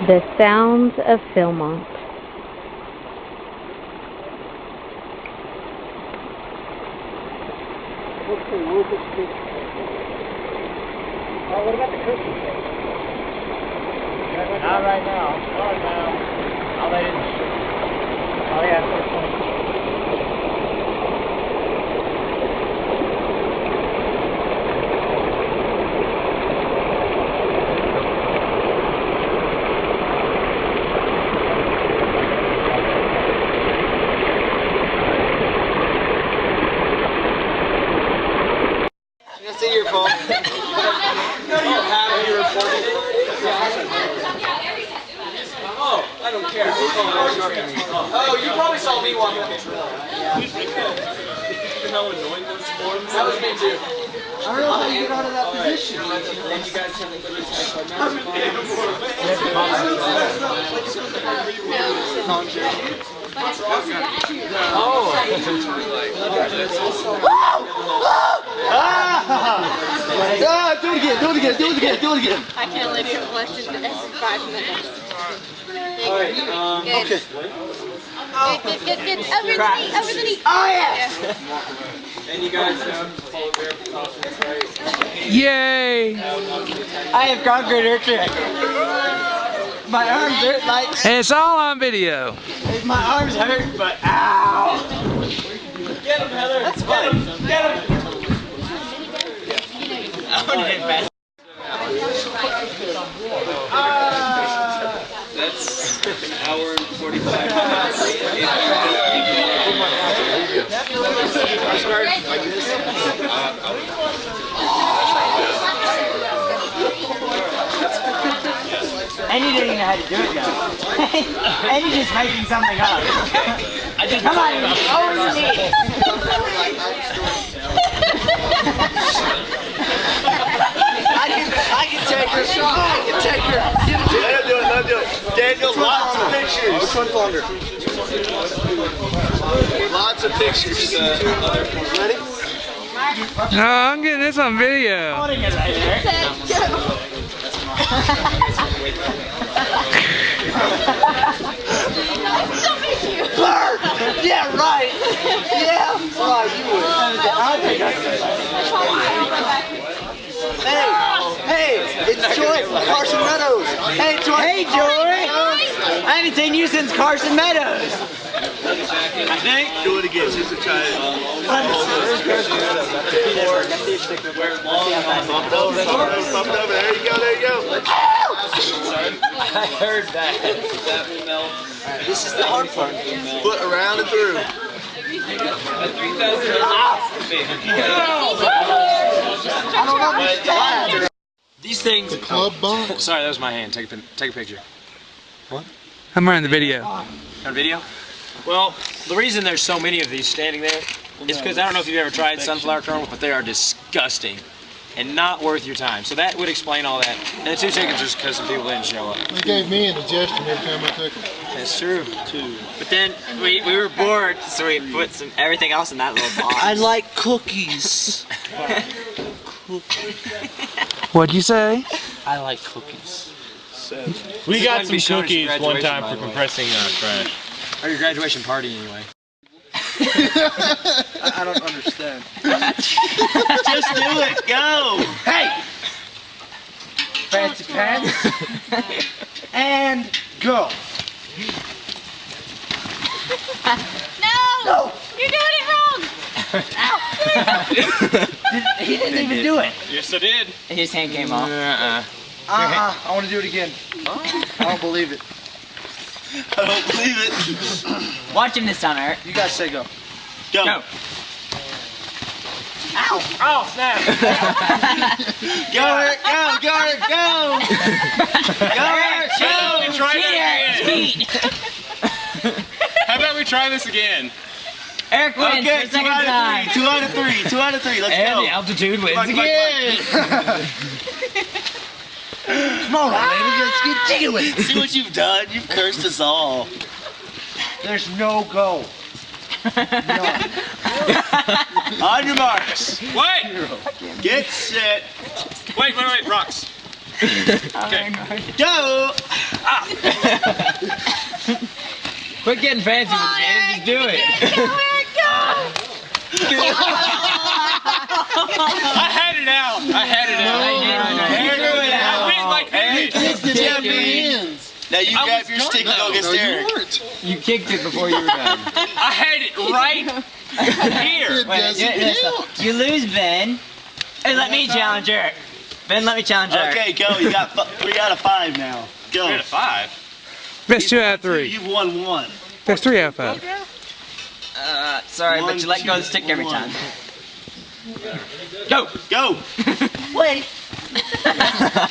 The sounds of Philmont. What about the cookies? Not right now. Not now. I'll let it. Oh yeah. See your phone. Oh, I don't care. Oh, you probably saw me walking on the trail. How annoying those forms. That was me too. I don't know how you get out of that position. And you guys have a good Do it again, do it again, do it again, do it again. I can't let you less than 5 minutes. Alright, okay. Good. Over the knee. Oh yeah! And you guys have to follow their precautions, right? Yay! I have conquered her trick. My arms hurt like... And it's all on video. My arms hurt, but ow! Get him, Heather! That's fine. Get him! That's an hour and 45 minutes. And you didn't even know how to do it now. And you're just making something up. Come on, over the knee. I can take her. I can take her. Let him do it. Daniel, lots of pictures. Which one's longer? Lots of pictures. Ready? No, I'm getting this on video. Holding it right there. Blur! Yeah, right. Yeah, right. You would. I'll take that. Hey, it's Joy from Carson Meadows. Hey, Joy. Hey, Joy. I haven't seen you since Carson Meadows. I think. Do it again, just to try it. Bump it over. There you go. I heard that. That will melt. This is the hard part. Put around and through. I don't understand. These things. The club bump. Sorry, that was my hand. Take a picture. What? I'm running the video. On video? Well, the reason there's so many of these standing there is because I don't know if you've ever tried sunflower kernels, but they are disgusting and not worth your time. So that would explain all that. And the 2 chickens is because some people didn't show up. They gave me indigestion every time I took them. That's true. But then we were bored, so we put everything else in that little box. I like cookies. What'd you say? I like cookies. We got some Sean's cookies one graduation, time by for the way. compressing trash. Or your graduation party, anyway. I don't understand. Just do it, go! Hey! Fancy pants. And go. No! You're doing it wrong! He didn't even do it. Yes, I did. His hand came off. I want to do it again. I don't believe it. I don't believe it. Watch him this time, Eric. You guys say go. Go. Ow! Oh, snap. Go, Eric, go, Eric, go! Go, Eric, How about we try that cheat. How about we try this again? Eric wins for the second time. 2 out of 3. 2 out of 3. Let's And go. the altitude wins Come on. Come on, baby. Let's get jiggy with it. See what you've done? You've cursed us all. There's no go. On your marks. Wait! Get set. Wait, rocks. Okay. Go! Quit getting fancy with it, man. Just do it. I had it out. I had it out. I went like this. Now you grab your stick and go against Eric. You kicked it before you were done. I had it right here. Wait, you lose, Ben. Hey, let me challenge Eric. Ben, let me challenge Eric. Okay, go. You got 3 out of 5 now. Go. 3 out of 5? Best 2 out of 3. You've won 1. Best 3 out of 5. Sorry, but you let go of the stick every time. Go. Go. Wait.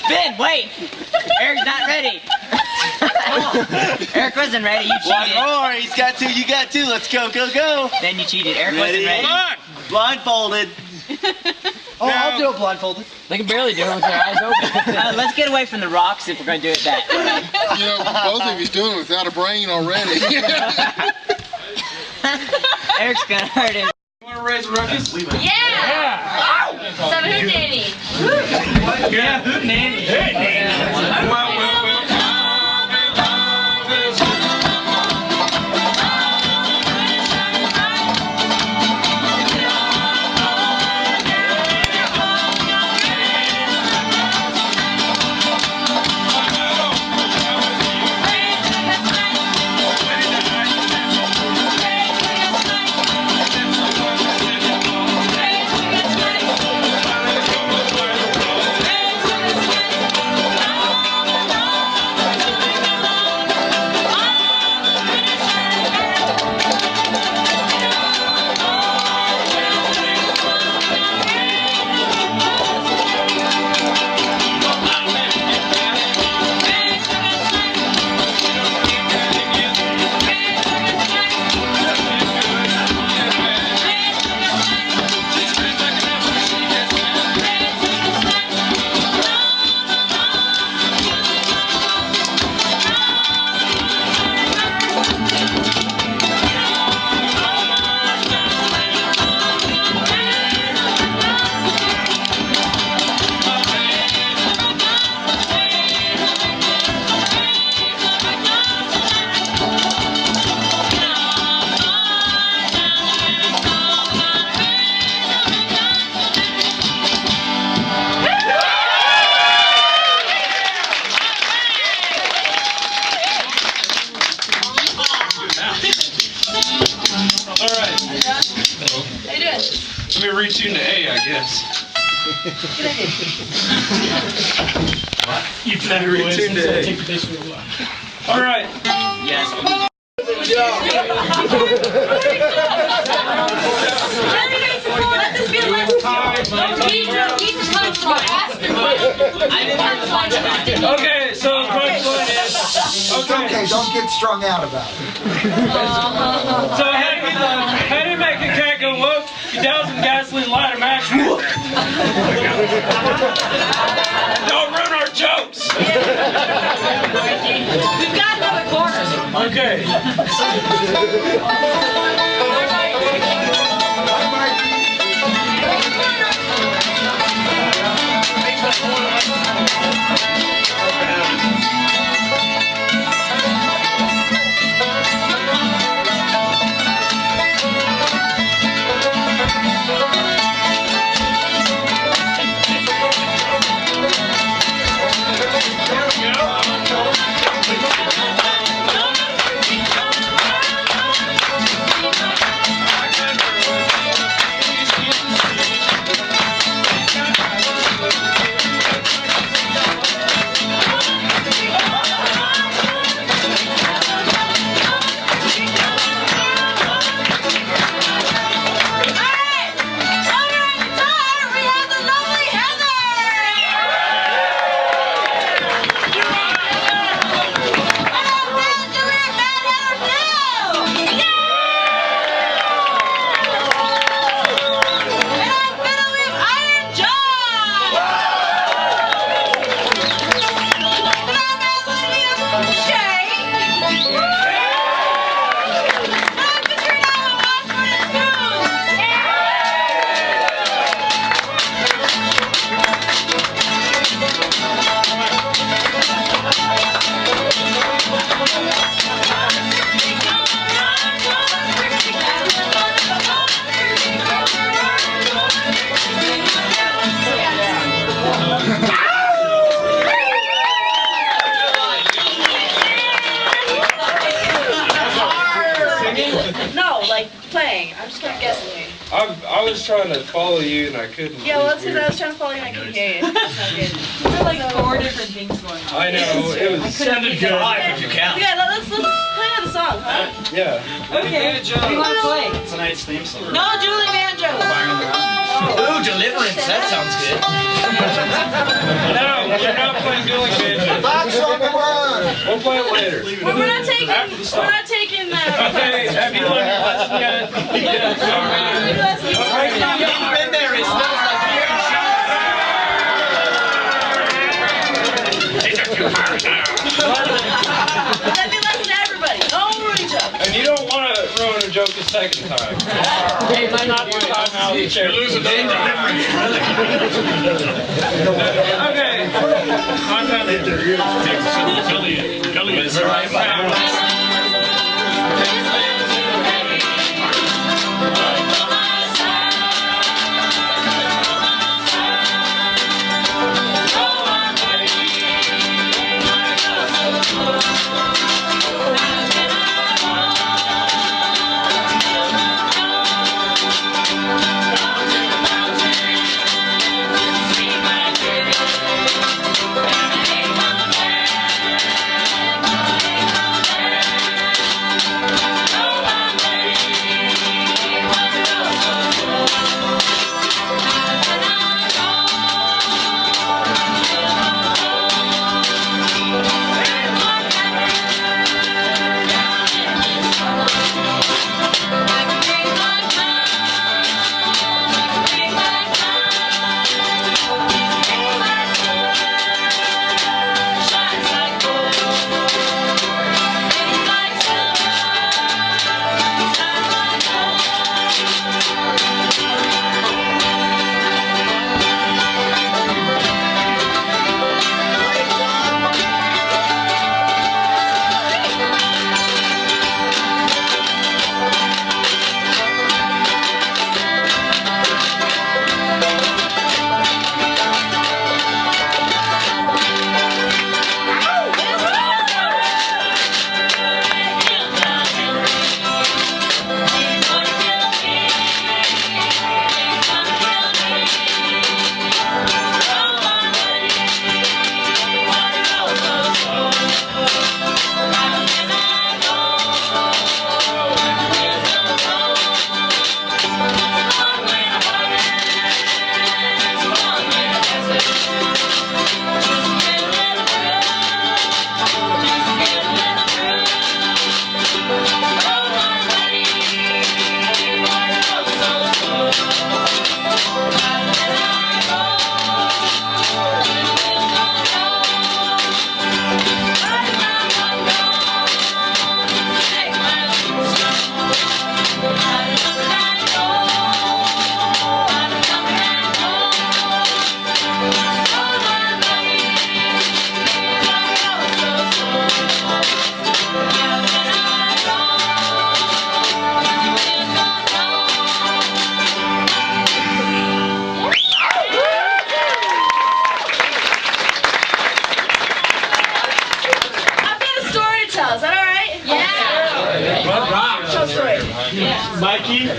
Ben, wait. Eric's not ready. Eric wasn't ready. You cheated. One more. He's got 2. You got 2. Let's go. Go. Go. Ben, you cheated. Eric wasn't ready. Come on. Blindfolded. Oh, I'll do it blindfolded. They can barely do it with their eyes open. Let's get away from the rocks if we're going to do it that way. You know, both of you's doing it without a brain already. Eric's going to hurt him. You want to raise a ruckus? Yeah! So who nanny? Yeah, who nanny? Hey, nanny. Well. Let me retune to A, I guess. You better retune to A. All right. Yes. Let this be a lesson. Keep the punchline. Okay, so the punchline is... Okay, don't get strung out about it. So how do you make a cat go whoop? You douse some gasoline, light a match. Don't ruin our jokes. We've got another corner. Okay. was trying to follow you and I couldn't. Yeah, well, that's because I was trying to follow you and I couldn't hear you. There were like 4 different things going on. I know, it was Sounded good. If you count. Yeah, let's play another song, huh? yeah. Okay. What do you want to play? Tonight's theme song. No, Julie Banjo. Ooh, Deliverance. That sounds good. No, we're not playing Julie Banjo. Box on the run. We'll play it later. We're not taking. Okay, have you learned your lesson yet? Yeah. You've been there. It smells like beer and Let me listen to everybody. Don't ruin each other. And you don't want to ruin a joke a second time. Hey, might not be time out of the chair. You're losing the Okay. I'm not in there. Kelly is right back.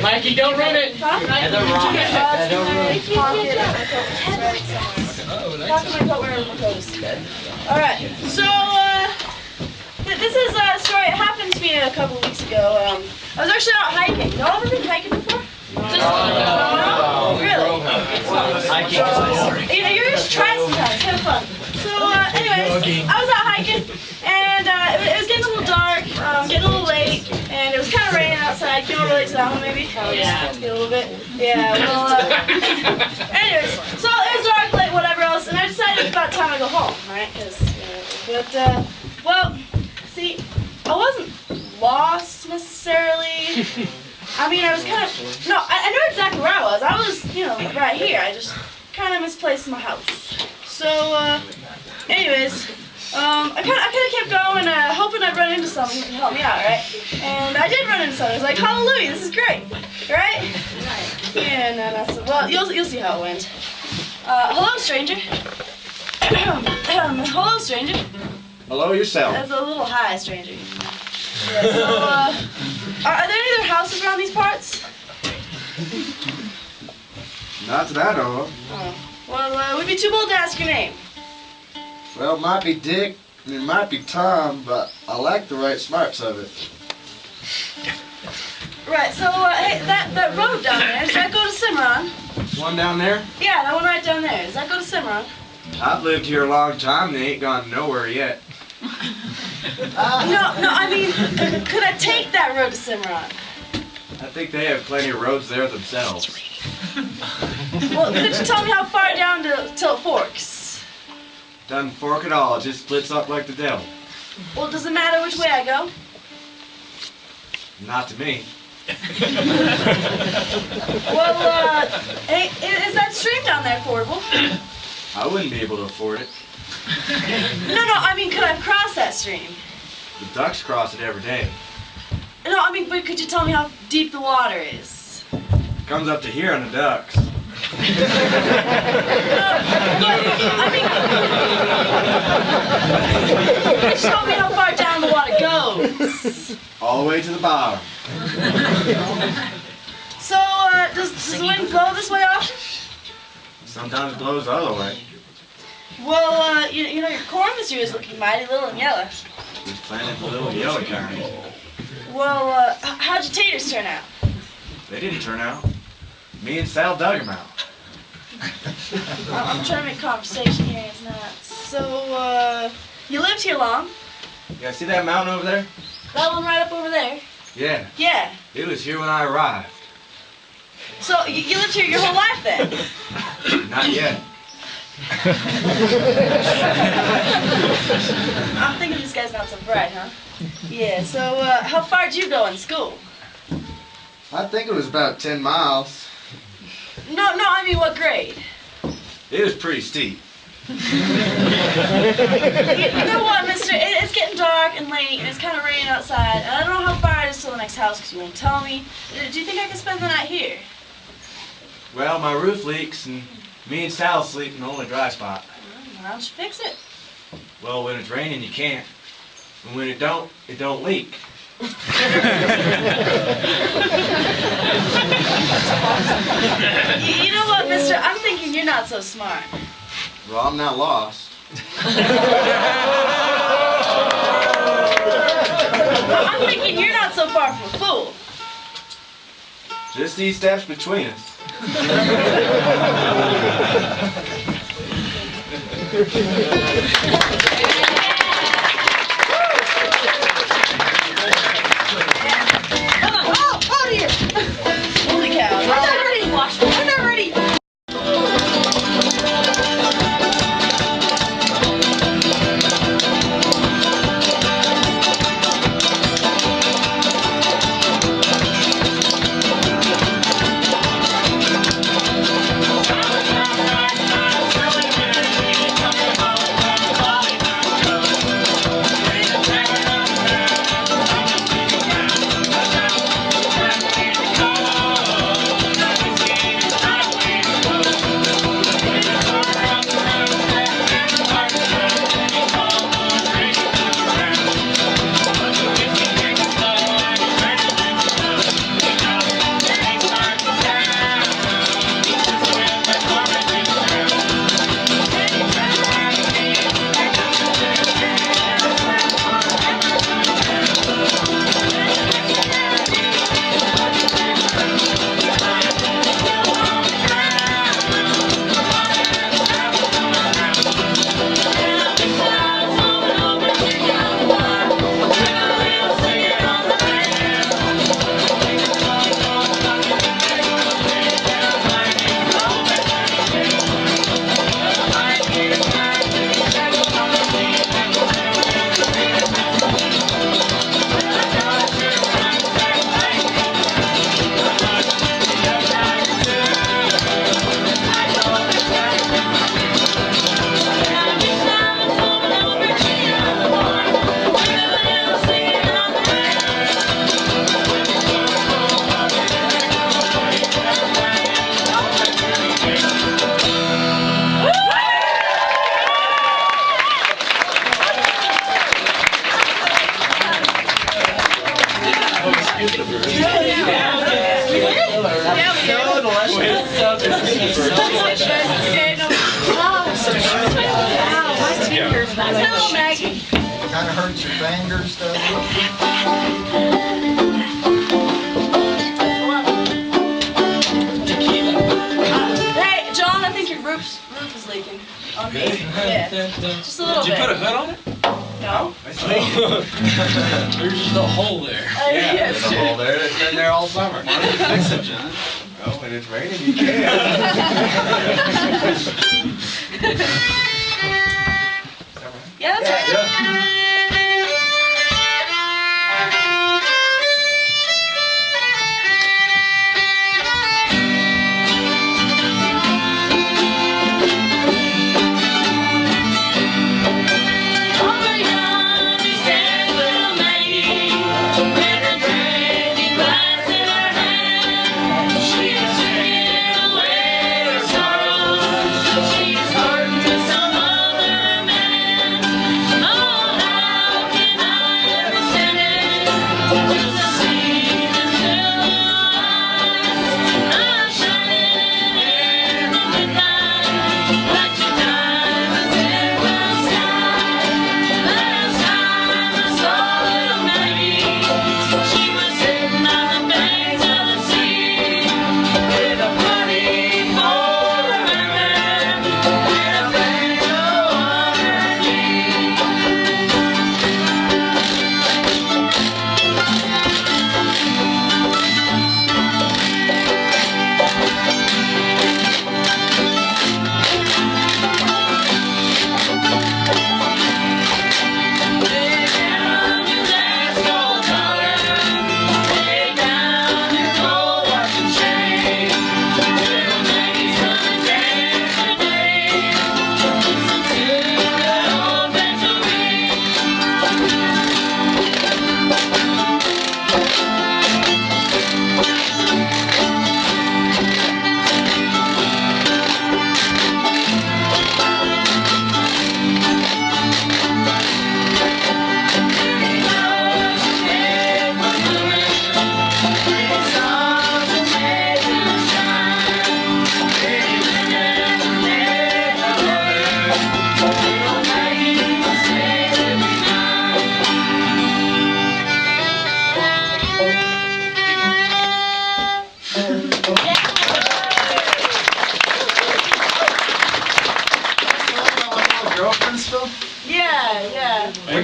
Mikey, don't run it. Talk Alright, so, this is a story. It happened to me a couple weeks ago. I was actually out hiking. Y'all ever been hiking before? No? Really? Hiking is boring. You're just trying sometimes. Have fun. So, anyways, I was out hiking, and it was getting a little dark, getting a little late, and it was kind of raining outside. Can you relate to that one, maybe? Oh, yeah. A little bit? Yeah, well, anyways, so it was dark, late, whatever else, and I decided it was about time to go home, right? Well, see, I wasn't lost necessarily. I mean, I was kind of, no, I knew exactly where I was. I was, right here. I just kind of misplaced my house. So, anyways, I kind of kept going, hoping I'd run into someone who could help me out, right? And I did run into someone. I was like, hallelujah, this is great, right? And I said, well, you'll see how it went. Hello, stranger. Hello, stranger. Hello yourself. That's a little high, stranger. Yeah, so, are there any other houses around these parts? Not that I know of. Oh. Well, we'd be too bold to ask your name. Well, it might be Dick, and it might be Tom, but I like the right smarts of it. Right, so, hey, that road down there, does that go to Cimarron? One down there? Yeah, that one right down there. Does that go to Cimarron? I've lived here a long time, and they ain't gone nowhere yet. No, I mean, could I take that road to Cimarron? I think they have plenty of roads there themselves. Well, could you tell me how far down till it forks? Doesn't fork at all, it just splits up like the devil. Well, does it matter which way I go? Not to me. Well, hey, is that stream down there fordable? I wouldn't be able to afford it. No, I mean, could I cross that stream? The ducks cross it every day. No, I mean, but could you tell me how deep the water is? It comes up to here on the ducks. No, but, I mean, could you tell me how far down the water goes? All the way to the bottom. So, does the wind blow this way often? Sometimes it blows the other way. Well, you know, your corn this year is looking mighty little and yellow. Just planted the little yellow kind. Well, how'd your taters turn out? They didn't turn out. Me and Sal dug them out. I'm trying to make conversation here, it's not. So, you lived here long? You guys see that mountain over there? That one right up over there? Yeah. Yeah. It was here when I arrived. So, you lived here your whole life then? Not yet. I'm thinking this guy's not so bright, huh? Yeah, so, how far did you go in school? I think it was about 10 miles. No, I mean what grade? It was pretty steep. You know what, mister? It's getting dark and late, and it's kind of raining outside, and I don't know how far it is to the next house because you won't tell me. Do you think I can spend the night here? Well, my roof leaks, and me and Sal sleep in the only dry spot. Why don't you fix it? Well, when it's raining, you can't. And when it don't leak. You know what, mister? I'm thinking you're not so smart. Well, I'm not lost. I'm thinking you're not so far from a fool. Just these steps between us. Oh dear! Holy cow! I'm not ready to wash. I'm not ready. so delicious. So delicious. Wow, my fingers. No, Maggie. Kind of hurts your fingers, doesn't it? Hey, John, I think your roof is leaking. On me. Yeah. Just a little bit. Did you put a hood on it? No. There's just a hole there. Yeah, There's a hole there. It's been there all summer. Why don't you fix it, John? Oh, when it's raining, you can. Yeah, that's right.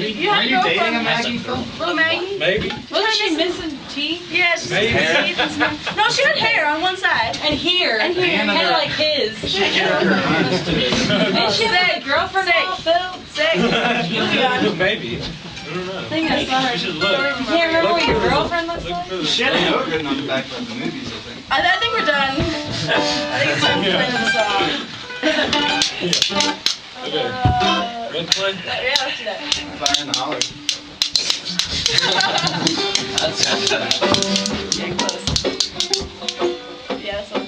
You Are had you to go dating from a Maggie, Phil? Little Maggie? Maybe. Wasn't she missing teeth? Yeah, she's Maybe. missing teeth. And some... No, she had hair on one side. And here. And here. Kind of like his. And she had a girlfriend now, Phil? Sick. Maybe. I don't know. I think I saw her. We should look. You can't remember what your girlfriend looks like? She had a note written on the back of the movies, I think. I think we're done. I think it's time to play the song. Okay. Let's play? Yeah, let's do that. Fire in the holler. Yeah, close. Yeah, that's one.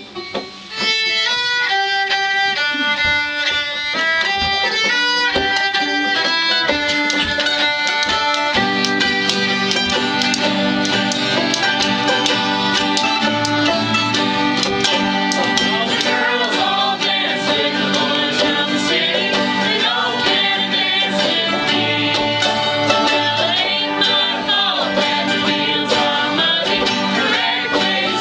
Way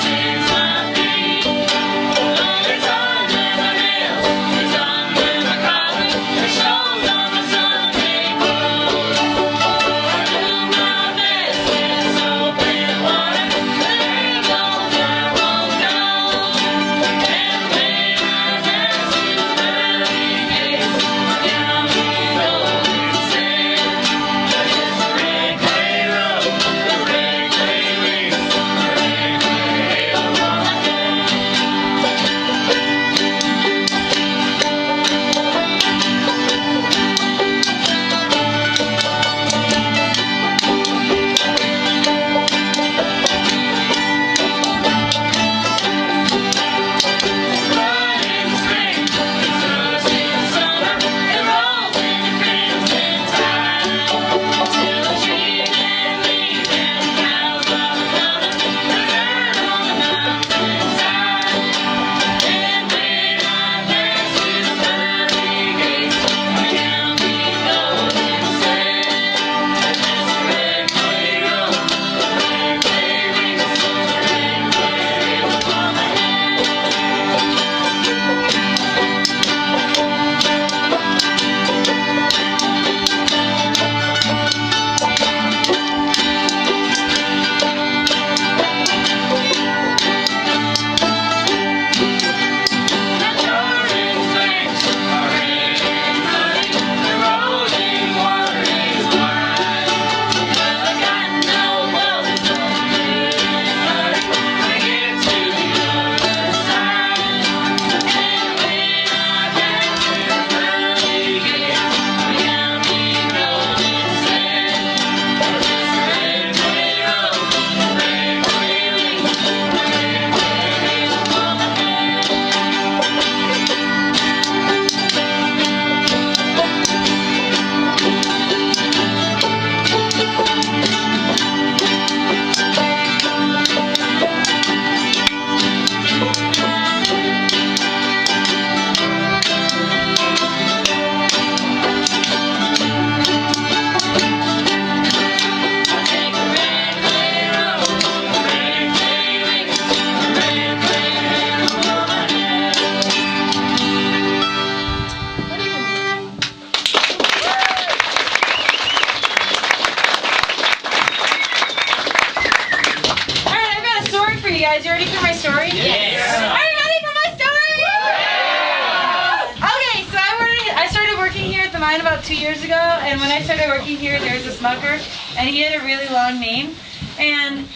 about 2 years ago, and when I started working here, there was a smoker, and he had a really long name. And,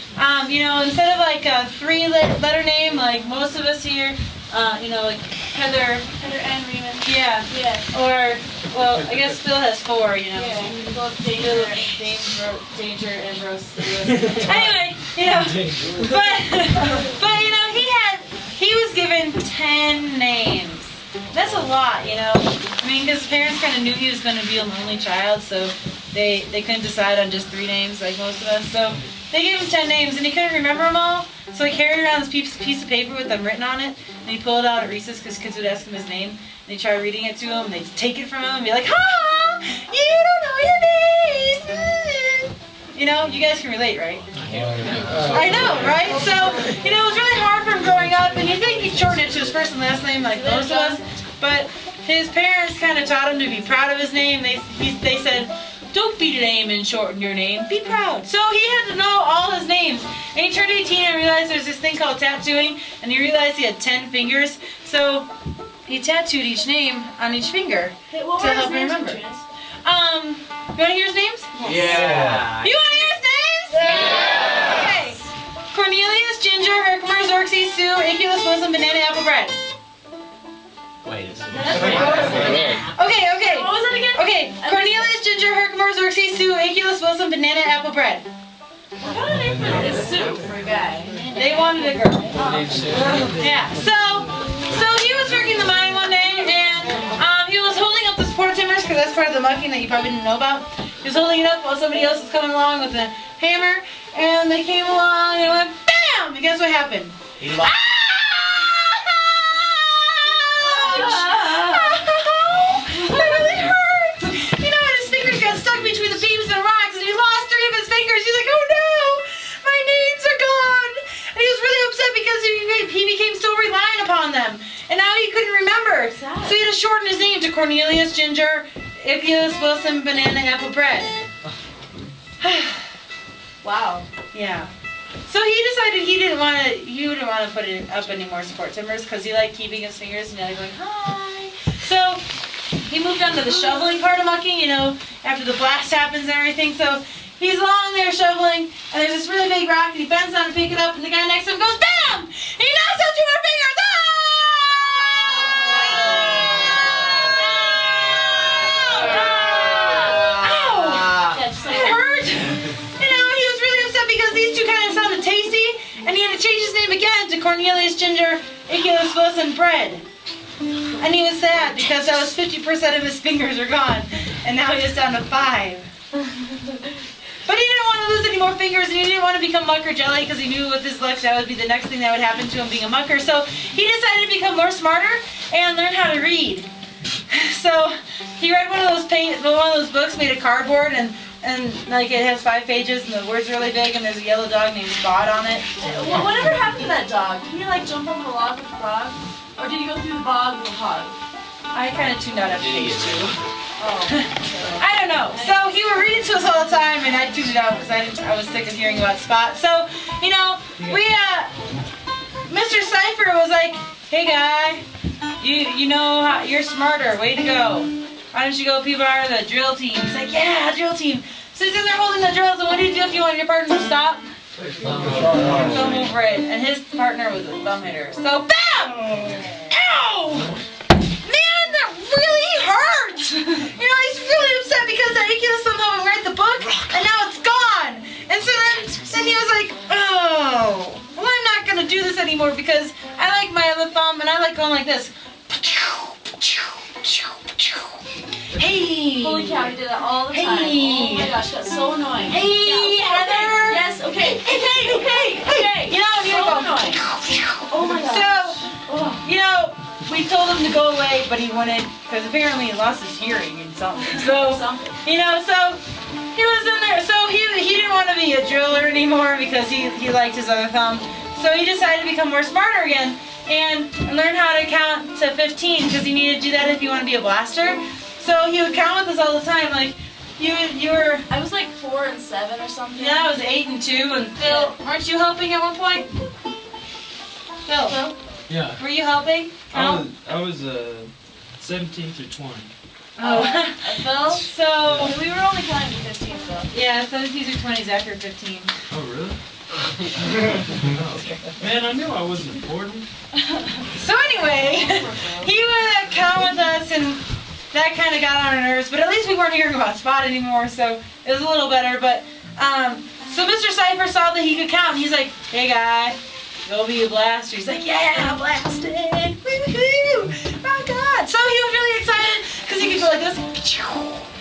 you know, instead of like a 3-letter name, like most of us here, you know, like Heather Ann Reman. Yeah. Yeah. Or, well, I guess Phil has 4, you know. Yeah. Both Danger, Ambrose. Anyway, you know, but you know, he was given 10 names. That's a lot, you know. I mean, because his parents kind of knew he was going to be an only child, so they couldn't decide on just 3 names like most of us. So they gave him 10 names, and he couldn't remember them all. So he carried around this piece of paper with them written on it, and he pulled it out at recess because kids would ask him his name, and he'd try reading it to him, and they'd take it from him and be like, "Ha! You don't know your name!" You know, you guys can relate, right? I know, right? So, you know, it was really hard for him growing up, and you think he shortened it to his first and last name like most of us, but his parents kind of taught him to be proud of his name. They said, "Don't beat a name and shorten your name. Be proud." So he had to know all his names. And he turned 18 and realized there's this thing called tattooing, and he realized he had 10 fingers. So he tattooed each name on each finger Hey, what to were help his him names, remember. Janice? You want to hear his names? Yeah. You want to hear his names? Yeah. Okay. Cornelius, Ginger, Herkimer, Xerxes, Sue, Aculus, Wilson, Banana, Apple Bread. Wait a second. Okay. What was that again? Okay. Cornelius, Ginger, Herkimer, Xerxes, Sue, Aculus, Wilson, Banana, Apple Bread. What kind of name for it? It's soup for a guy. They wanted a girl. Yeah. So he was working the mine one day, and he was holding up the support timbers because that's part of the mucking that you probably didn't know about. He was holding it up while somebody else was coming along with a hammer, and they came along and went BAM! And guess what happened? He lost. That really hurt! You know, his fingers got stuck between the beams and rocks, and he lost 3 of his fingers. He's like, "Oh no! My names are gone!" And he was really upset because he became so reliant upon them. And now he couldn't remember. So he had to shorten his name to Cornelius, Ginger, Ipius, Wilson, Banana, Apple Bread. Wow. Yeah. So he decided he wouldn't want to put it up any more support timbers because he liked keeping his fingers and like going, "Hi." So he moved on to the shoveling part of mucking, you know, after the blast happens and everything. So he's along there shoveling, and there's this really big rock, and he bends down to pick it up, and the guy next to him goes, BAM! And he knocks out 2 more fingers. It hurt. You know, he was really upset because these 2 kind of sounded tasty, and he had to change his name again to Cornelius, Ginger, Iculus, Wilson, Bread. And he was sad because that was 50% of his fingers are gone, and now he was down to 5. But he didn't want to lose any more fingers, and he didn't want to become mucker jelly because he knew with his luck that would be the next thing that would happen to him being a mucker. So he decided to become more smarter and learn how to read. So he read one of those books made of cardboard, and like it has 5 pages, and the words are really big, and there's a yellow dog named Spot on it. Whatever happened to that dog? Did he like jump over the log with the frog? Or did he go through the bog with a hog? I kind of tuned out after page 2. Oh. I don't know. So he would read it to us all the time, and I tuned it out because I was sick of hearing about Spot. So, you know, Mr. Cypher was like, "Hey guy, you know how, you're smarter. Way to go. Why don't you go be part of the drill team?" He's like, "Yeah, drill team." So he's in there holding the drills, and what do you do if you want your partner to stop? Thumb over it, and his partner was a thumb hitter. So BAM! Ow! Man, that really hurt! You know, he's really upset because that Aculus somehow would write the book, and now it's gone. And so then he was like, "Oh, well, I'm not gonna do this anymore because I like my other thumb, and I like going like this." Hey! Holy cow, he did that all the time. Hey! Oh my gosh, that's so annoying. Hey, yeah, Heather! Yes, okay. Okay. You know, So annoying. Oh my gosh. So, you know, we told him to go away, but he wouldn't, because apparently he lost his hearing and something. So, you know, so he was in there. So he didn't want to be a driller anymore because he liked his other thumb. So he decided to become more smarter again and learn how to count to 15 because he needed to do that if you want to be a blaster. So he would count with us all the time, like you were. I was like 4 and 7 or something. Yeah, I was 8 and 2, and Phil, weren't you helping at one point? Phil? Yeah. Were you helping? I was 17 through 20. Oh, Phil? So, we were only counting to 15 though. yeah, so these are 20s after 15. Oh, really? Man, I knew I wasn't important. So anyway, he would come with us and that kind of got on our nerves, but at least we weren't hearing about Spot anymore, so it was a little better. But, so Mr. Cypher saw that he could count, and he's like, hey guy, go be a blaster. He's like, yeah, blasting, woo-hoo, oh God. So he was really excited, because he could go like this.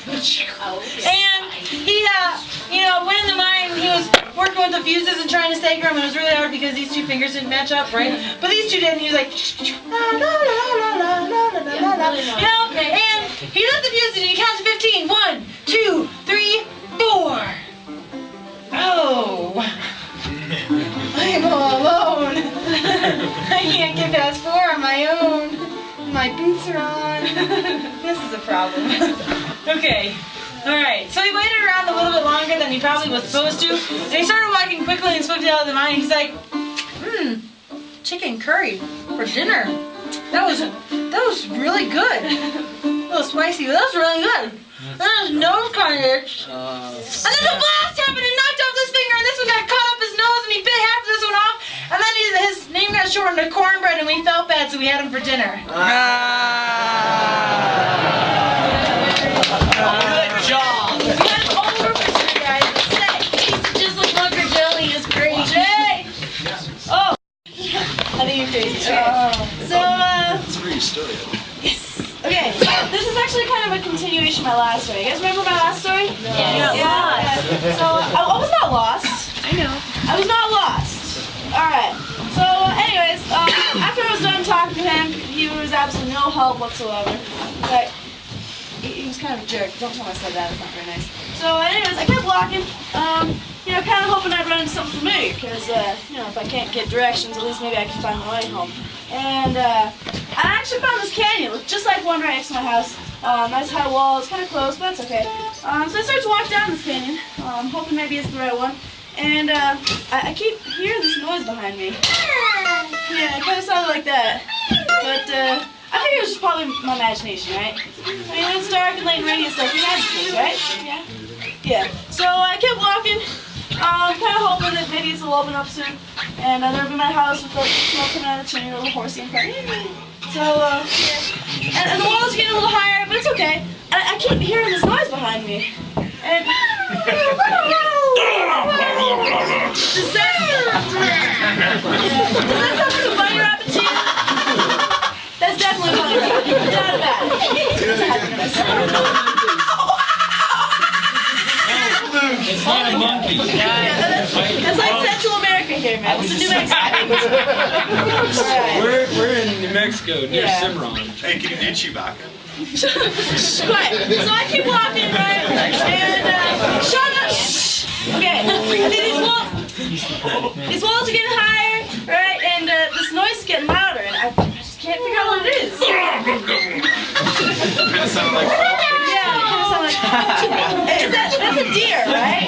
And he, went in the mine, he was working with the fuses and trying to stagger them, and it was really hard because these two fingers didn't match up, right? But these two did, and he was like, la la la la la la la la la, and he lit the fuses and he counts to 15. 1, 2, 3, 4. Oh, I'm all alone. I can't get past 4 on my own. My boots are on. This is a problem. Okay. Alright. So he waited around a little bit longer than he probably was supposed to. And he started walking quickly and swiftly out of the mine. He's like, chicken curry for dinner. That was really good. A little spicy, but that was really good. And his nose kind of itched. And then the blast happened and knocked off this finger, and this one got caught up his nose, and he bit half of this one off. And then his name got shortened to cornbread, and we felt bad, so we had him for dinner. Good job. You guys over for you guys. It's just like Bunker Jelly is crazy. Oh. I think you're crazy. Okay. So, That's where you started. yes. Okay, this is actually kind of a continuation of my last story. You guys remember my last story? Yeah. So, I was not lost. I know. I was not lost. Alright. So, anyways, after I was done talking to him, he was absolutely no help whatsoever. Like, he was kind of a jerk. Don't tell him I said that. It's not very nice. So, anyways, I kept walking, kind of hoping I'd run into something familiar, because, if I can't get directions, at least maybe I can find my way home. And, I actually found this canyon. It looked just like one right next to my house. Nice high wall. It's kind of close, but it's okay. So I started to walk down this canyon, hoping maybe it's the right one. And, I keep hearing this noise behind me. Yeah, it kind of sounded like that. But, I think it was just probably my imagination, right? I mean, when it's dark and late and rainy and stuff, you imagine things, right? Yeah. Yeah. So I kept walking, kind of hoping that maybe it'll open up soon. And there'll be my house with the smoke coming out of the chimney, a little horsey in front. So, yeah. And the walls are getting a little higher, but it's okay. And I keep hearing this noise behind me. And... Does that sound like a bunny rabbit to you? That's definitely a bunny rabbit. Without a doubt. It's not a monkey. That's like Central America here, man. It's a New Mexico. We're in New Mexico, near Cimarron. Hey, can you do Chewbacca? Quiet. So I keep walking, right? And, shut up! Shh. Okay. And these walls are getting higher, right? And this noise is getting louder, and I just can't figure out what it is. Kind of sound like... Yeah, it kind of sounds like... That's a deer, right?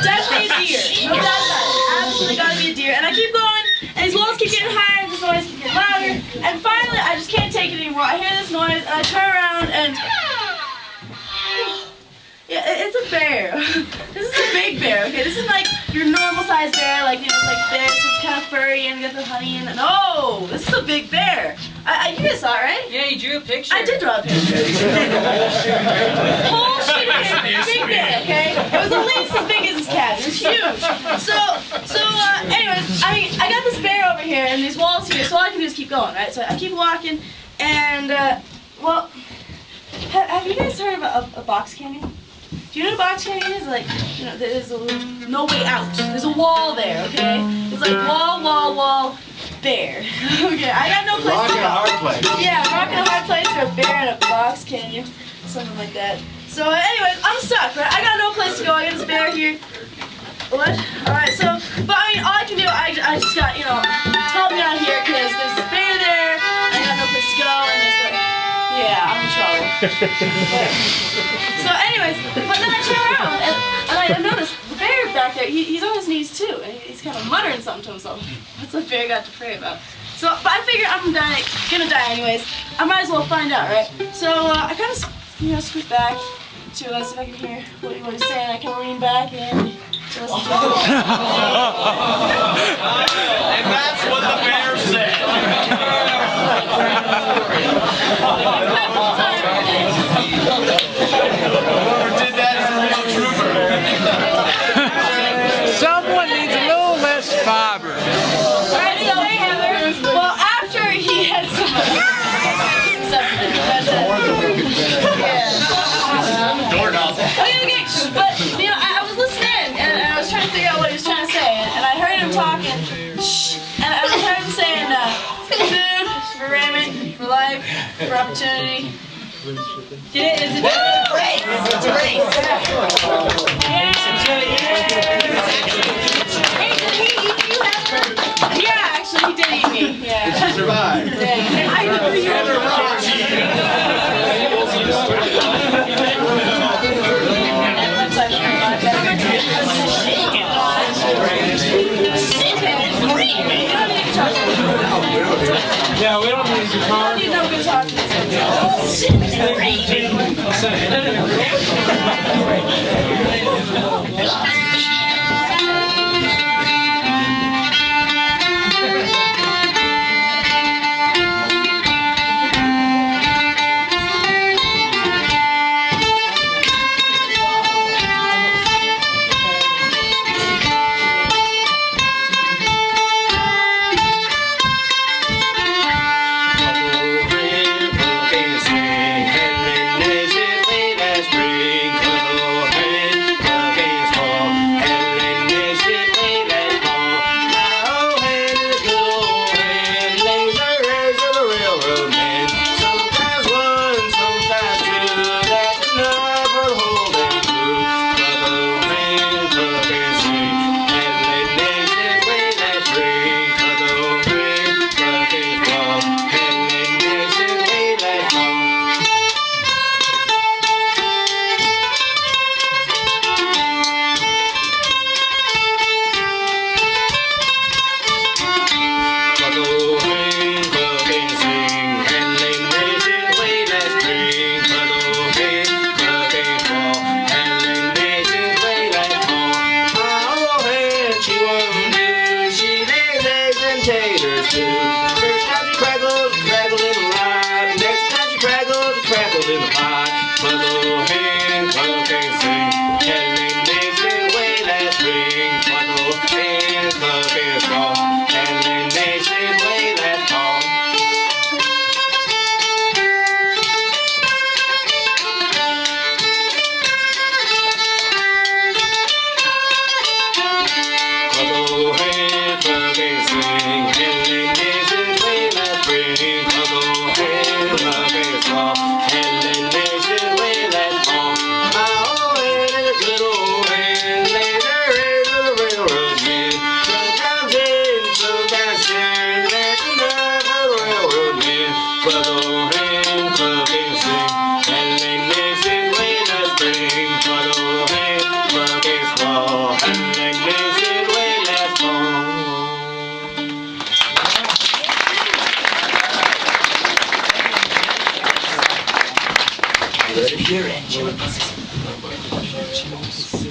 Definitely a deer. No doubt about it. Absolutely gotta be a deer. And I keep going, and these walls keep getting higher, and this noise keeps getting louder. And finally, I just can't take it anymore. I hear this noise, and I turn around, and... Yeah, it's a bear. This is a big bear, okay? This is like your normal sized bear, like, it's like this, it's kind of furry and got the honey in it. No, this is a big bear. You guys saw it, right? Yeah, you drew a picture. I did draw a picture. Whole sheet of paper, big bear, okay? It was at least as big as his cat. It was huge. So, anyways, I got this bear over here and these walls here, so all I can do is keep going, right? So I keep walking, and, well, have you guys heard of a box canyon? Do you know what a box canyon is? Like, there's no way out. There's a wall there, okay? It's like wall, there. Okay, I got no place to go. Rock and a hard place. Yeah, rock and a hard place or a bear in a box canyon. Something like that. So, anyways, I'm stuck, right? I got no place to go. I got this bear here. What? Alright, so, but I mean, all I can do, I just got, help me out here, because there's a bear there, I got no place to go, and there's like, yeah, I'm in trouble. So anyways, but then I turn around, and I notice the bear back there, he's on his knees too, and he's kind of muttering something to himself. What's the bear got to pray about? So, but I figure I'm gonna die anyways. I might as well find out, right? So, I kind of scoot back to us if I can hear what he's saying. I can lean back in to listen to it. And that's what the bear said. Whoever did that is a real trooper. Someone needs a little less fiber. Alright, so well, after he had some okay, but you know, I was listening and I was trying to figure out what he was trying to say, and I heard him talking, and I heard him saying, food, for raiment, for life, for opportunity. Get it? Is it race? It's a race. Hey, did he eat you after? Yeah, actually, he did eat me. Yeah. Did you survive? Yeah. I knew you were Yeah, we don't need guitar. I need no guitar.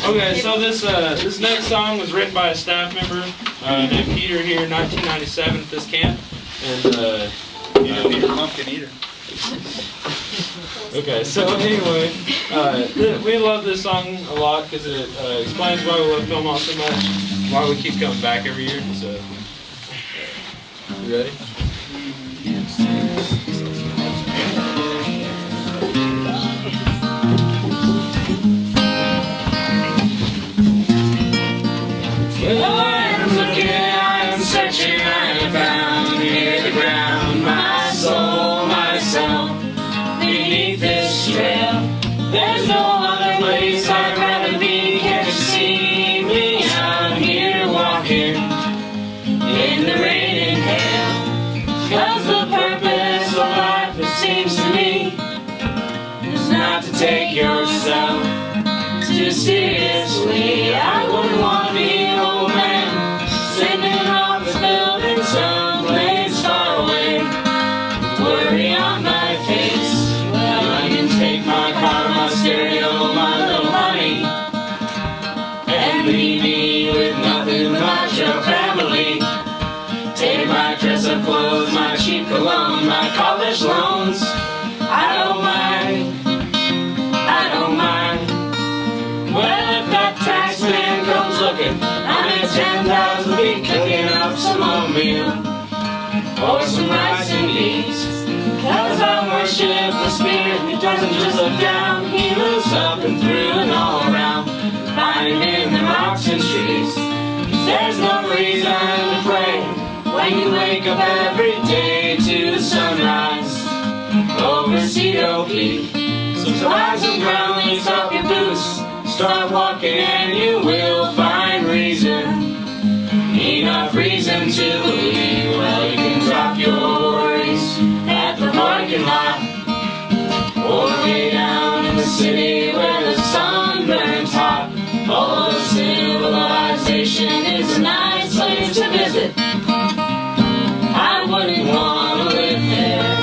Okay, so this next song was written by a staff member named Peter here in 1997 at this camp, and Peter Pumpkin Eater. Okay, so anyway, we love this song a lot because it explains why we love Philmont so much, why we keep coming back every year. So, you ready? Well, I am looking, I am searching, I am found near the ground, my soul, myself, beneath this trail. There's no other place I'd rather be. Can't you see me out here walking in the rain and hail? 'Cause the purpose of life, it seems to me, is not to take yourself too seriously. I wouldn't want to be an old man sitting in an office building someplace far away, with worry on my face. Well, I can take my meal or some rice and beans. Cause I worship the spirit who doesn't just look down, he looks up and through and all around, finding in the rocks and trees. There's no reason to pray when you wake up every day to the sunrise over Cedar Peak. So rise and ground, lace up your boots, start walking and you will find reason, enough reason to believe. Well, you can drop your worries at the parking lot, or way down in the city where the sun burns hot. Although civilization is a nice place to visit, I wouldn't want to live there.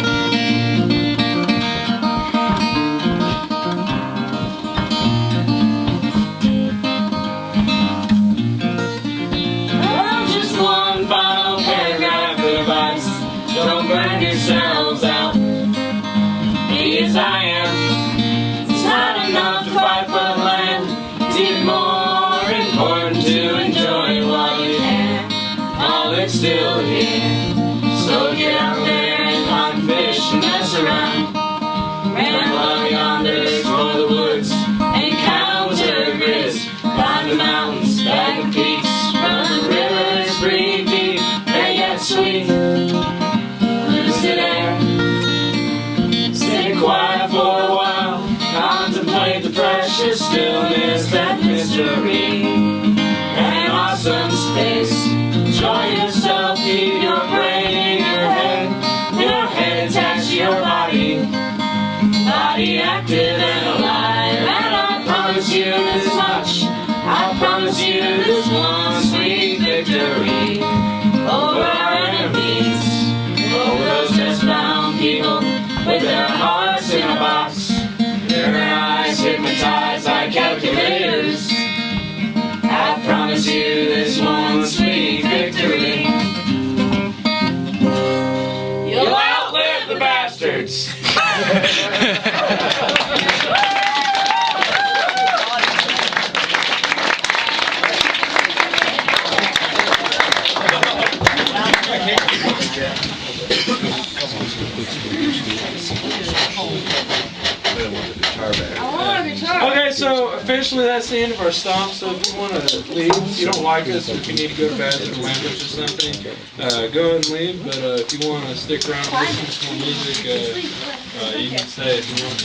Well, just one final paragraph of advice: don't burn yourselves out. Be as I am. It's not enough to fight for the land. It's even more important to enjoy while you can, while it's still here. So get out there and hunt, fish, and mess around. Ramble yonder, explore the woods, encounter grizz, climb the mountains, back the peaks, run the rivers, breathe deep, they're yet sweet. Lucid air, stay quiet for a while, contemplate the precious stillness, that mystery, and awesome space. Enjoy yourself, keep your brain in your head attached to your body active and alive. And I promise you this much, I promise you this one sweet victory over our enemies, over those chest-bound people with their hearts in a box, their eyes hypnotized like calculators. I promise you this one sweet victory. You'll outlive the bastards. Okay, so officially that's the end of our stop. So if you want to leave, if you don't like us, or if you need to go to the bathroom, language or something, go ahead and leave. But if you want to stick around and listen to some music, you can stay if you want.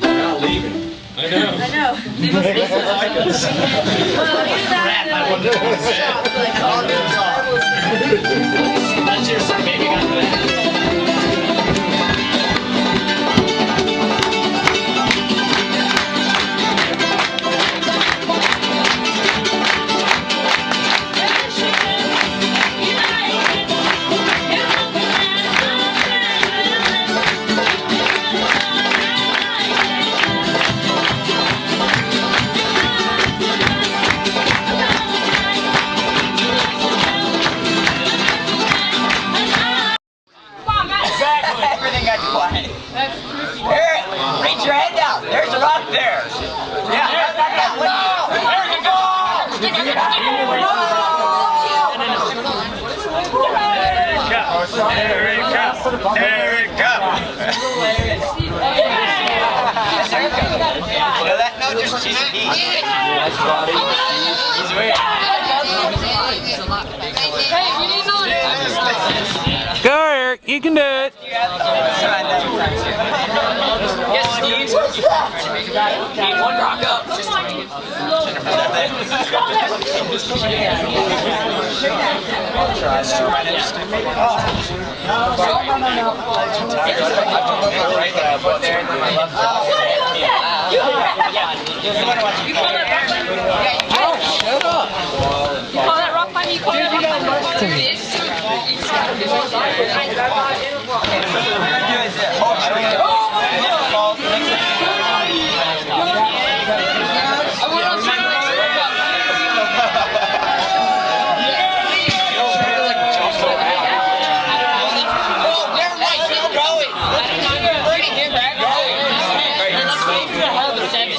We're not leaving. I know. I know. They must be like us. Well, That's your son, baby. Got that. Reach your head down. There's a rock there. Yeah. There you go. No, just she's a geek. He's weird. Hey, we need to Go, Eric. You can do it. Yes, Steve. One rock up. You call that rock climbing? You call that rock climbing?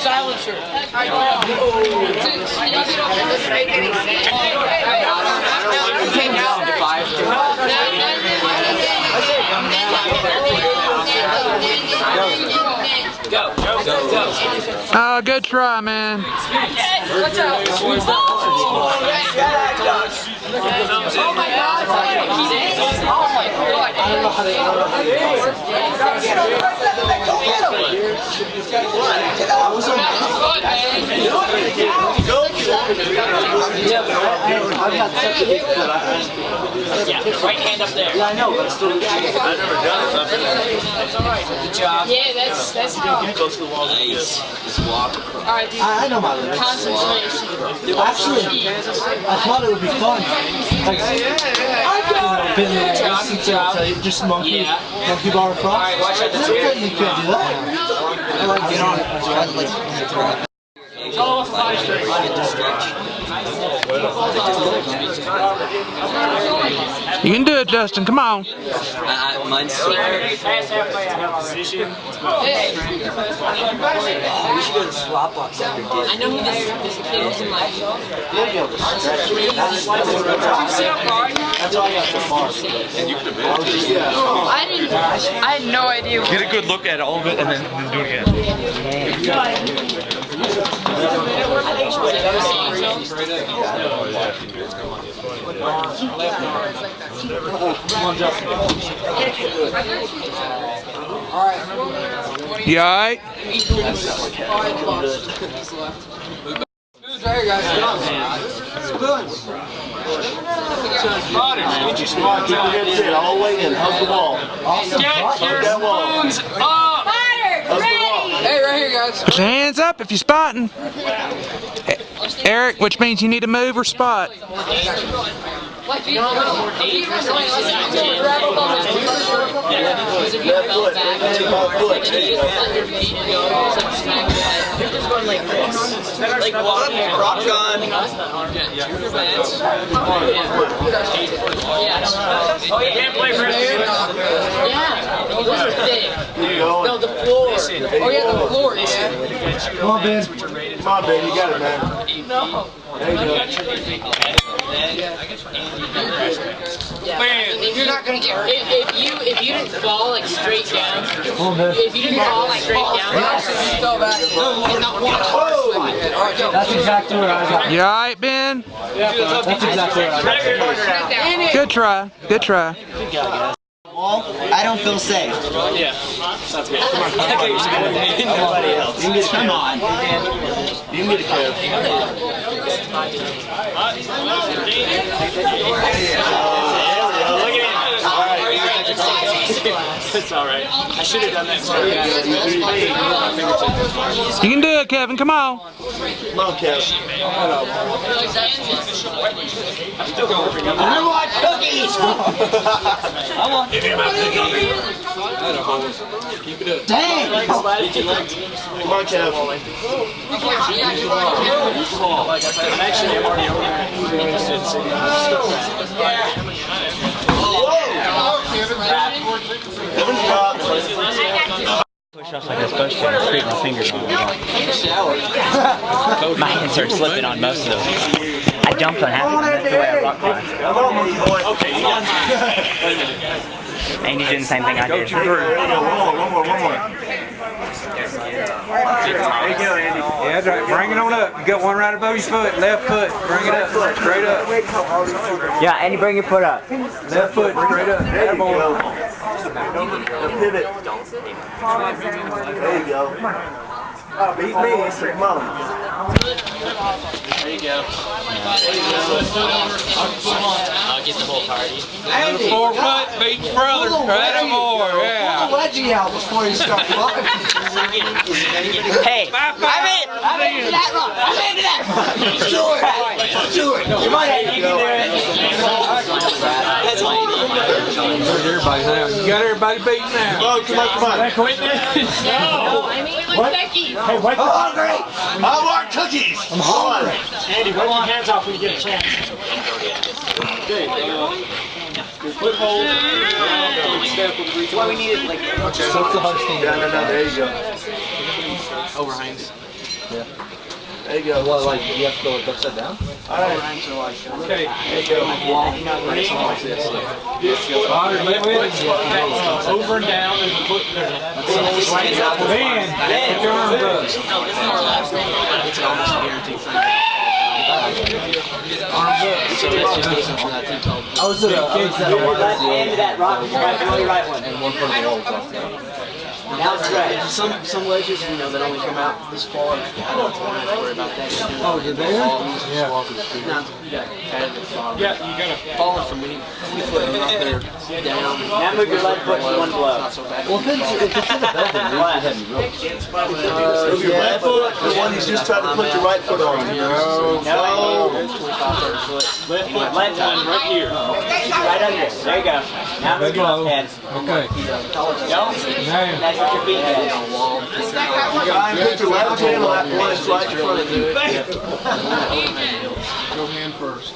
Silence Oh, good try, man. Watch out. Oh my God. I don't know how Yeah, right hand up there. Yeah, I know, but still. I've never done it. That's all right. Good job. Yeah, that's how. Close to the wall. Just walk across. All right, dude. I know my limits. Concentration. Actually, I thought it would be fun. Like, been there since just monkey bar across. All right, watch out the chair. You can't do that. I like get on it. You can do it, Justin. Come on. Mine's Pass halfway, I have a position. We should go to swap box after dinner. I know who this kid is in my show. That's all I got so far. I had no idea. Get a good look at all of it and then do it again. Come on, Justin. You alright? Get your spot, keep your hips in, all the way in, hug the wall. Get your spoons up! Hey, right here, guys. Put your hands up if you're spotting. Eric, which means you need to move or spot. Like rock gun. Oh, you can't play for it. Yeah, those are thick. No, the floor. Oh, yeah, the floor. Yeah. Come on, Ben. Come on, Ben, you got it, man. No. There you go. If you're not gonna get hurt. If you didn't fall like straight down. Come on, Ben. If you didn't fall like straight down, you fell back. That's exactly where I got. You alright, Ben? That's exactly where I got. Good try. Good try. I don't feel safe. Yeah. Sounds good. Come on. Nobody else. Come on. You can get a curve. Look at him. It's all right. I should have done that. You can do it, Kevin. Come on. Come on, Kev. I'm still going for you. I want cookies! Give me my cookies. Keep it up. Dang! Come on, Kev. Actually, I'm already over Push off like I was supposed to and scrape my fingers on it. My hands started slipping on most of those. I dumped on half of them. That's the way I rock climbed. Okay, you got it. And you did the same thing I did. One more. There you go, Andy. Yeah, that's right. Bring it on up. You got one right above your foot. Left foot. Bring it up. Straight up. Yeah, Andy, bring your foot up. Left foot. Straight up. There you go. Pivot. There you go. Oh, beat me. Come on. There you go. I'll get the whole party. Andy, 4 foot beats brother. Right more. Yeah. pull the wedgie out before you start climbing. Hey, I'm into that rock. I'm into that rock. Do it. Come on, Andy. You can do it. That's all you need. Everybody now. You got everybody beat now. Oh, come on. No. I mean, like Becky. Hey, I'm hungry. I want cookies. I'm hungry. Andy, wipe your hands off when you get a chance. Okay. Your foothold. Why we need it like No, there you go. overhangs. Yeah. There you go. What, like, you have to go like upside down? Alright. Okay, there you go. Over and down, there's a foot. Man, put your arms up. It's an almost guaranteed thing. I was at End of that rock, right one. and one part of the wall was off there. Now it's right. Some ledges, you know, that only come out this far. I don't have to worry about that. Oh, did they? Yeah. Yeah, you gotta falling from 20 foot up there down. Now move your left foot to one blow. Well, if it's in the bed, then we have heavy ropes. Move your left foot, the one you just tried to put your right foot on. No. 25 foot. Left foot, left one right here. Right under it. There you go. Now move your left hand. Okay. That's what your feet at. You got to put your left hand on that one that's right in front of you. Go hand first.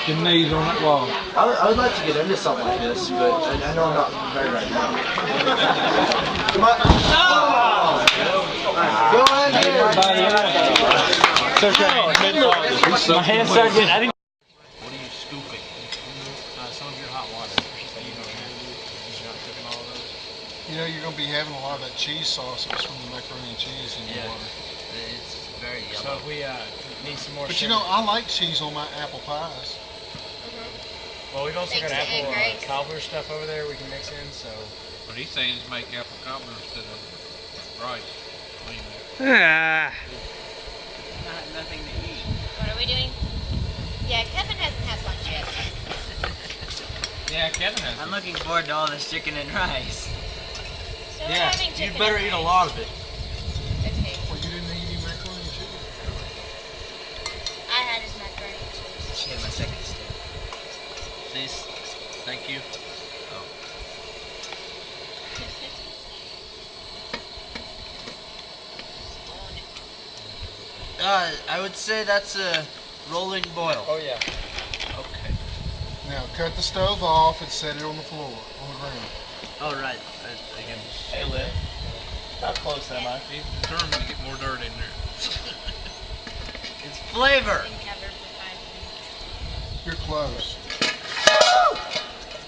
Your knees on that wall. I would like to get into something like this, but I know I'm not prepared right now. Come on. Go in here. It's okay. My hands started getting. I didn't. What are you scooping? Some of your hot water. So you don't have. You're not cooking all of those. You know, you're going to be having a lot of that cheese sauce that's from the macaroni and cheese in your water. It's very yellow. So if we need some more. But you know, I like cheese on my apple pies. Well, we've also got apple cobbler stuff over there we can mix in. So What he's saying is make apple cobbler instead of rice. Nothing to eat. What are we doing? Yeah, Kevin hasn't had lunch yet. Yeah, Kevin has. I'm looking forward to all this chicken and rice. So we're having chicken You'd better eat a lot of it. Okay. Well, you didn't eat any macaroni and cheese. I had his macaroni and cheese. She had my second steak. Please. Thank you. I would say that's a rolling boil. oh yeah. Okay. Now, cut the stove off and set it on the floor, on the ground. All right. Again. Hey, Lynn. How close am I? He's determined to get more dirt in there. It's flavor. You're close.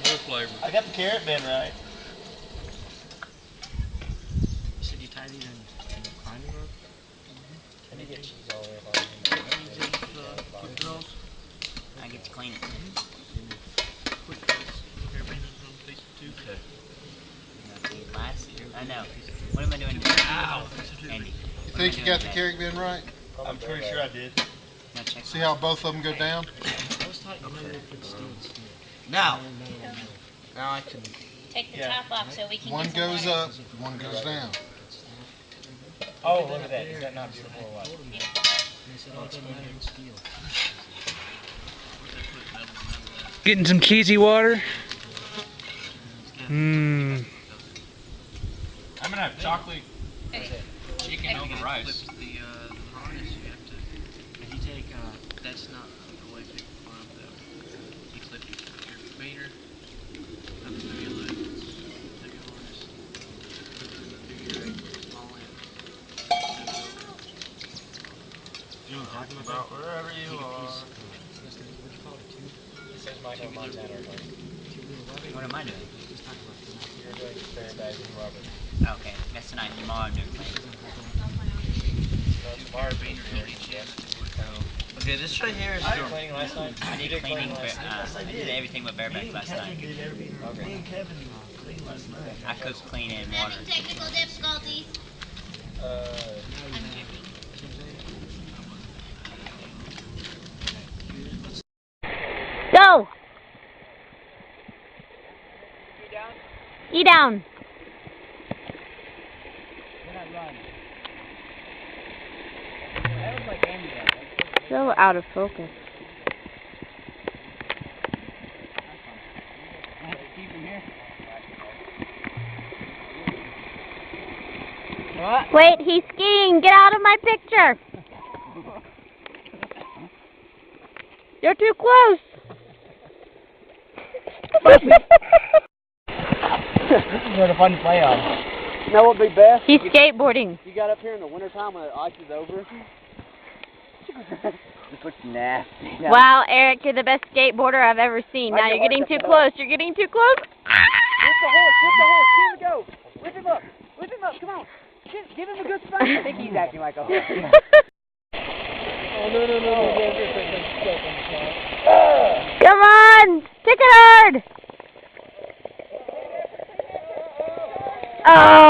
More flavor. I got the carrot bin right. You said you tie these in climbing rope? Can you get cheese all the way along? I get to clean it. I know. What am I doing? Ow! Andy. You think you got the carrot bin right? I'm pretty sure I did. See how both of them go down? Now I can. Take the top off so we can One get some goes water. up, one goes down. Oh, look at that. Is that not beautiful or what? Getting some cheesy water. Mmm. I'm gonna have chocolate Okay. chicken over rice. The harness you have to. If you take that's not the way to farm though. You clip your fader up to your leg. Take your harness. Put it in the small end. You know what I'm talking about? Wherever you are. What do you call it? It says Michael Montana or something. What am I doing? You're doing paradise and rubber. Okay, that's tonight. Tomorrow I'm doing cleaning. Okay, this right here is Did you cleaning last night? I did cleaning. I did everything but bareback last night. I cooked clean and water. Technical difficulties. Go! E down. So out of focus. Wait, he's skiing. Get out of my picture. You're too close. This is sort of fun to play on. You know what would be best? He's skateboarding. You got up here in the wintertime when the ice is over. This looks nasty. Wow, Eric, you're the best skateboarder I've ever seen. Now you're getting too close. You're getting too close. Whip the horse. Here we go. Whip him up. Come on. Give him a good spank. I think he's acting like a horse. Oh, no. Come on! Kick it hard! Oh!